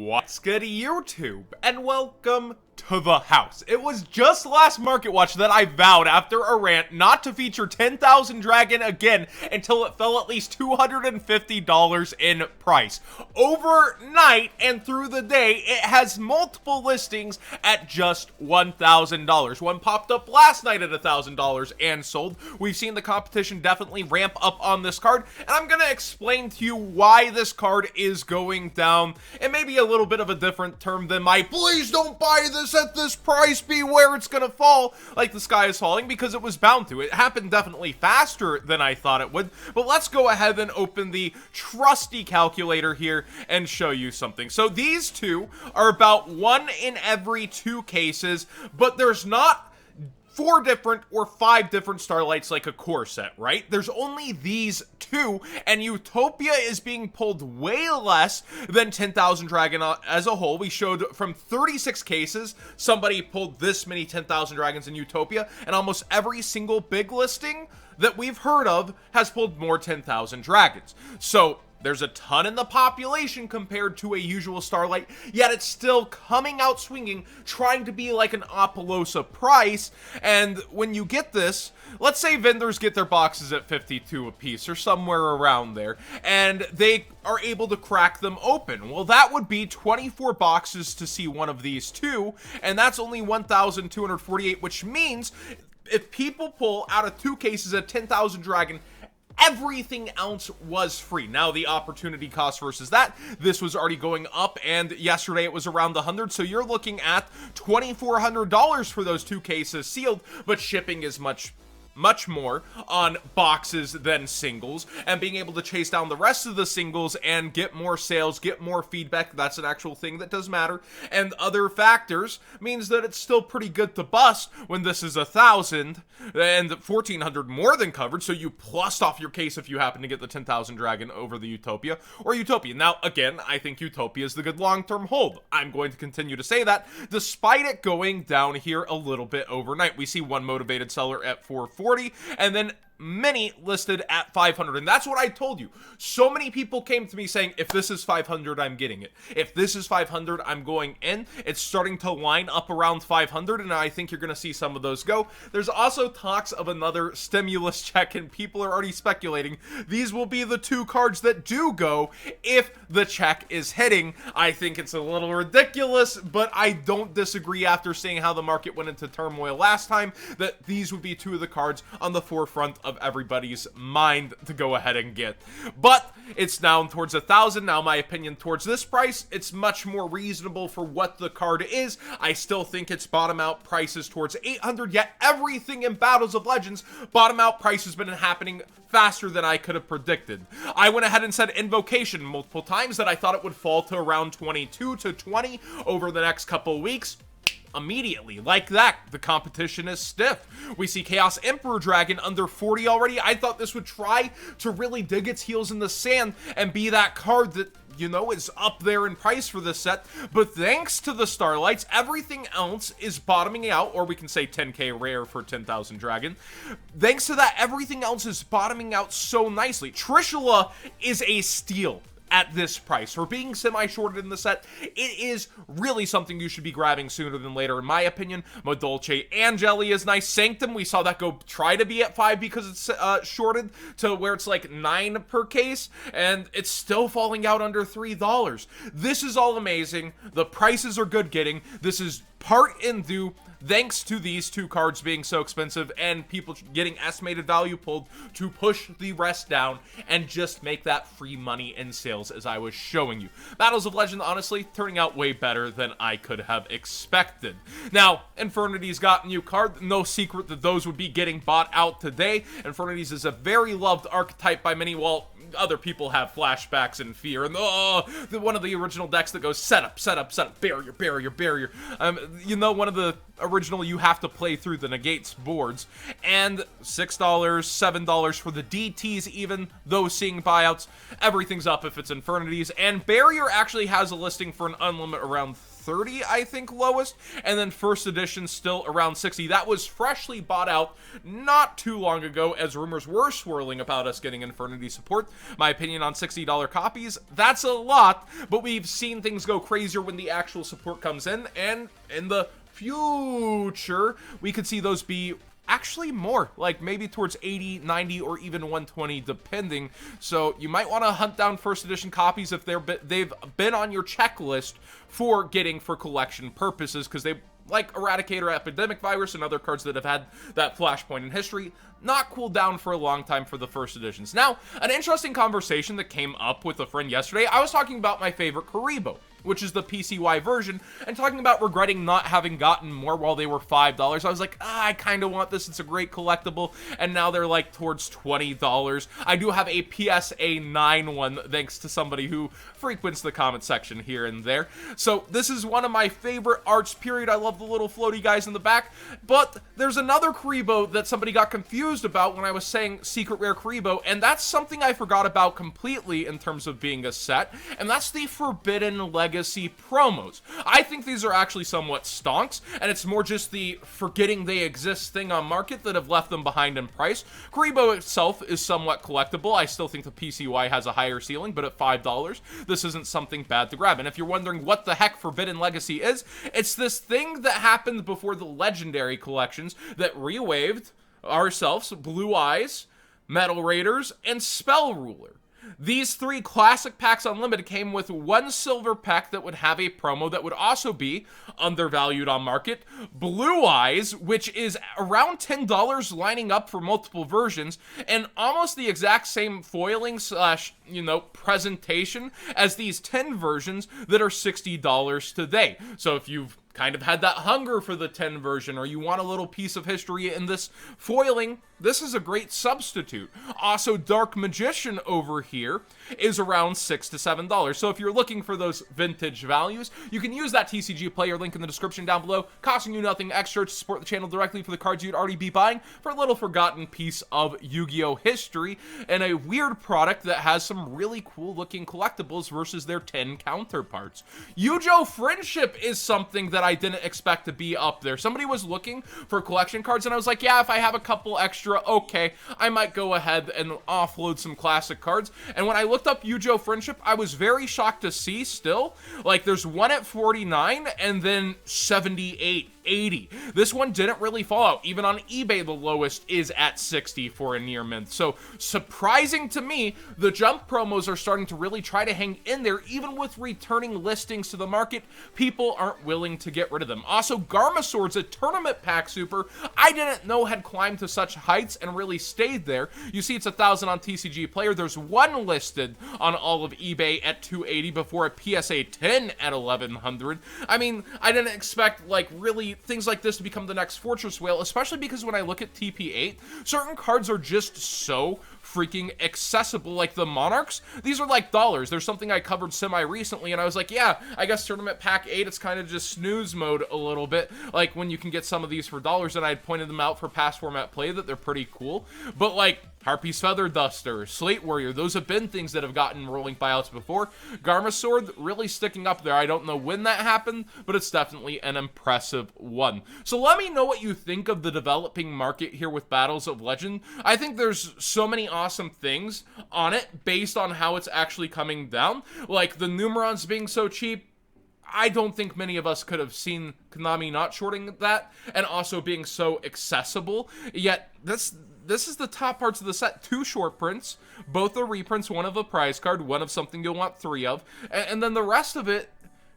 What's good, YouTube? And welcome to the house. It was just last Market Watch that I vowed after a rant not to feature 10,000 Dragon again until it fell at least $250 in price. Overnight and through the day, it has multiple listings at just $1,000. One popped up last night at $1,000 and sold. We've seen the competition definitely ramp up on this card, and I'm gonna explain to you why this card is going down. It may be a little bit of a different term than my "please don't buy this at this price, beware it's gonna fall like the sky is falling," because it was bound to. It happened definitely faster than I thought it would. But let's go ahead and open the trusty calculator here and show you something. So these two are about 1 in every 2 cases, but there's not 4 different or 5 different Starlights like a core set, right? There's only these 2, and Utopia is being pulled way less than 10,000 Dragon as a whole. We showed from 36 cases, somebody pulled this many 10,000 Dragons in Utopia, and almost every single big listing that we've heard of has pulled more 10,000 Dragons. So there's a ton in the population compared to a usual Starlight, yet it's still coming out swinging, trying to be like an Apollosa price. And when you get this, let's say vendors get their boxes at 52 a piece or somewhere around there, and they are able to crack them open. Well, that would be 24 boxes to see one of these two, and that's only 1,248, which means if people pull out of 2 cases at 10,000 Dragon, everything else was free. Now, the opportunity cost versus that, this was already going up, and yesterday it was around 100, so you're looking at $2,400 for those 2 cases sealed, but shipping is much more on boxes than singles, and being able to chase down the rest of the singles and get more sales, get more feedback, that's an actual thing that does matter, and other factors means that it's still pretty good to bust when this is 1,000 and 1,400 more than covered, so you plussed off your case if you happen to get the 10,000 Dragon over the Utopia or Utopia. Now, again, I think Utopia is the good long-term hold. I'm going to continue to say that, despite it going down here a little bit overnight. We see one motivated seller at 440, and then many listed at 500, and that's what I told you. So many people came to me saying, if this is 500, I'm getting it. If this is 500, I'm going in. It's starting to line up around 500, and I think you're going to see some of those go. There's also talks of another stimulus check, and people are already speculating these will be the 2 cards that do go if the check is hitting. I think it's a little ridiculous, but I don't disagree after seeing how the market went into turmoil last time, that these would be 2 of the cards on the forefront of everybody's mind to go ahead and get. But it's down towards 1,000. Now, my opinion towards this price, it's much more reasonable for what the card is. I still think its bottom out prices towards 800, yet everything in Battles of Legends, bottom out price has been happening faster than I could have predicted. I went ahead and said Invocation multiple times that I thought it would fall to around 22 to 20 over the next couple weeks. Immediately, like that, the competition is stiff. We see Chaos Emperor Dragon under 40 already. I thought this would try to really dig its heels in the sand and be that card that, you know, is up there in price for this set, but thanks to the Starlights, everything else is bottoming out, or we can say 10k rare for 10,000 Dragon. Thanks to that, everything else is bottoming out so nicely. Trishula is a steal at this price. For being semi-shorted in the set, it is really something you should be grabbing sooner than later, in my opinion. Modolce and Jelly is nice. Sanctum, we saw that go try to be at 5 because it's shorted to where it's like 9 per case, and it's still falling out under $3. This is all amazing. The prices are good getting. This is part in due thanks to these 2 cards being so expensive and people getting estimated value pulled to push the rest down and just make that free money in sales, as I was showing you. Battles of Legend, honestly, turning out way better than I could have expected. Now, Infernity's got a new card. No secret that those would be getting bought out today. Infernity's is a very loved archetype by many. Well, other people have flashbacks and fear, and one of the original decks that goes setup, barrier, barrier, barrier. You know, one of the original you have to play through the negates boards, and $6, $7 for the DTs, even though seeing buyouts, everything's up if it's Infernities, and Barrier actually has a listing for an unlimited around 30, I think, lowest, and then first edition still around 60. That was freshly bought out not too long ago, as rumors were swirling about us getting Infernity support. My opinion on $60 copies, that's a lot, but we've seen things go crazier when the actual support comes in, and in the future, we could see those be actually more, like maybe towards 80, 90, or even 120, depending. So you might want to hunt down first edition copies if they've been on your checklist for getting for collection purposes, because they, like Eradicator, Epidemic Virus, and other cards that have had that flashpoint in history, not cooled down for a long time for the first editions. Now, an interesting conversation that came up with a friend yesterday, I was talking about my favorite Kuriboh, which is the PCY version, and talking about regretting not having gotten more while they were $5. I was like, I kind of want this, it's a great collectible, and now they're like towards $20. I do have a PSA 9 one, thanks to somebody who frequents the comment section here and there. So this is one of my favorite arts, period. I love the little floaty guys in the back, but there's another Kuriboh that somebody got confused about when I was saying secret rare Kuriboh, and that's something I forgot about completely in terms of being a set, and that's the Forbidden Legacy promos. I think these are actually somewhat stonks, and it's more just the forgetting they exist thing on market that have left them behind in price. Kuriboh itself is somewhat collectible. I still think the PCY has a higher ceiling, but at $5, this isn't something bad to grab. And if you're wondering what the heck Forbidden Legacy is, it's this thing that happened before the Legendary collections that rewaved ourselves, Blue Eyes, Metal Raiders, and Spell Ruler. These 3 classic packs unlimited came with 1 silver pack that would have a promo that would also be undervalued on market, Blue Eyes, which is around $10 lining up for multiple versions, and almost the exact same foiling slash, presentation as these 10 versions that are $60 today. So if you've kind of had that hunger for the 10 version, or you want a little piece of history in this foiling, this is a great substitute. Also, Dark Magician over here is around $6 to $7. So if you're looking for those vintage values, you can use that TCG player link in the description down below, costing you nothing extra to support the channel directly for the cards you'd already be buying for a little forgotten piece of Yu-Gi-Oh history, and a weird product that has some really cool looking collectibles versus their 10 counterparts. Yugioh Friendship is something that I didn't expect to be up there. Somebody was looking for collection cards, and I was like, yeah, if I have a couple extra, okay, I might go ahead and offload some classic cards. And when I looked up Yugioh Friendship, I was very shocked to see still, like, there's one at 49 and then 78, 80. This one didn't really fall out. Even on eBay, the lowest is at 60 for a near mint. So surprising to me, the jump promos are starting to really try to hang in there. Even with returning listings to the market, people aren't willing to get rid of them. Also, Garma Sword's a tournament pack super I didn't know had climbed to such heights and really stayed there. You see it's 1,000 on TCG Player. There's one listed on all of eBay at 280 before a PSA 10 at 1,100. I mean, I didn't expect, like, really things like this to become the next Fortress Whale, especially because when I look at TP8, certain cards are just so freaking accessible. Like the Monarchs, these are like dollars. There's something I covered semi-recently, and I was like, yeah, I guess Tournament Pack 8, it's kind of just snooze mode a little bit, like when you can get some of these for dollars, and I pointed them out for past format play that they're pretty cool. But like Harpy's Feather Duster, Slate Warrior, those have been things that have gotten rolling buyouts before. Garma Sword really sticking up there. I don't know when that happened, but it's definitely an impressive one. So let me know what you think of the developing market here with Battles of Legend. I think there's so many awesome things on it based on how it's actually coming down. Like the Numerons being so cheap, I don't think many of us could have seen Konami not shorting that, and also being so accessible. Yet this is the top parts of the set. 2 short prints, both are reprints, one of a prize card, one of something you'll want 3 of, and then the rest of it,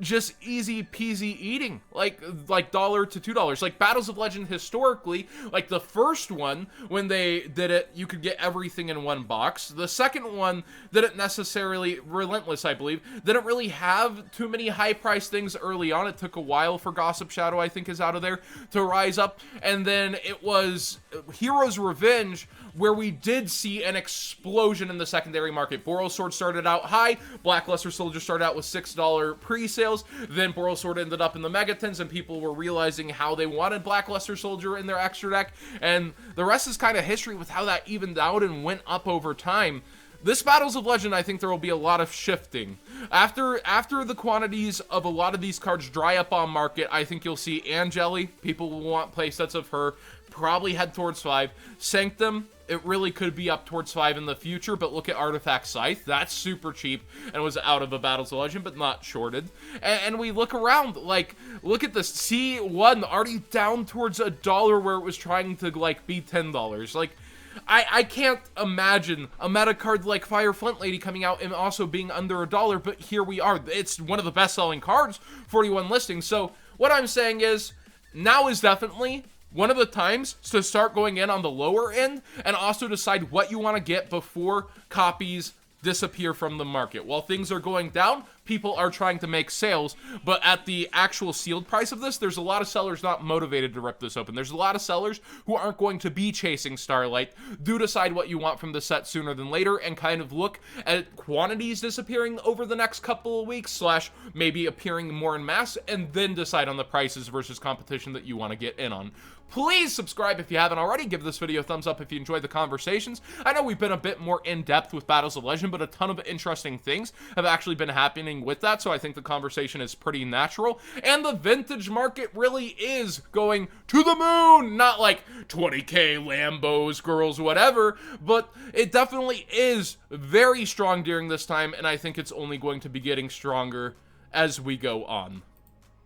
just easy peasy eating, like $1 to $2. Like Battles of Legend historically, like the first one, when they did it, you could get everything in one box. The second one didn't necessarily, Relentless, I believe, didn't really have too many high-priced things early on. It took a while for Gossip Shadow, I think, is out of there, to rise up. And then it was Hero's Revenge, where we did see an explosion in the secondary market. Boral Sword started out high, Blackluster Soldier started out with $6 pre-sales, then Boral Sword ended up in the Megatons, and people were realizing how they wanted Blackluster Soldier in their extra deck, and the rest is kind of history with how that evened out and went up over time. This Battles of Legend, I think there will be a lot of shifting. After the quantities of a lot of these cards dry up on market, I think you'll see Angeli. People will want playsets of her. Probably head towards 5. Sanctum, it really could be up towards 5 in the future, but look at Artifact Scythe. That's super cheap and was out of a Battles of Legend, but not shorted. And we look around, like, look at this. C1 already down towards $1 where it was trying to, like, be $10. Like, I can't imagine a meta card like Fire Flint Lady coming out and also being under $1, but here we are. It's one of the best-selling cards, 41 listings. So what I'm saying is, now is definitely one of the times to start going in on the lower end and also decide what you want to get before copies disappear from the market. While things are going down, people are trying to make sales, but at the actual sealed price of this, there's a lot of sellers not motivated to rip this open. There's a lot of sellers who aren't going to be chasing Starlight. Do decide what you want from the set sooner than later and kind of look at quantities disappearing over the next couple of weeks, slash maybe appearing more en masse, and then decide on the prices versus competition that you want to get in on. Please subscribe if you haven't already. Give this video a thumbs up if you enjoyed the conversations. I know we've been a bit more in-depth with Battles of Legend, but a ton of interesting things have actually been happening with that, so I think the conversation is pretty natural. And the vintage market really is going to the moon! Not like 20k Lambos, girls, whatever, but it definitely is very strong during this time, and I think it's only going to be getting stronger as we go on.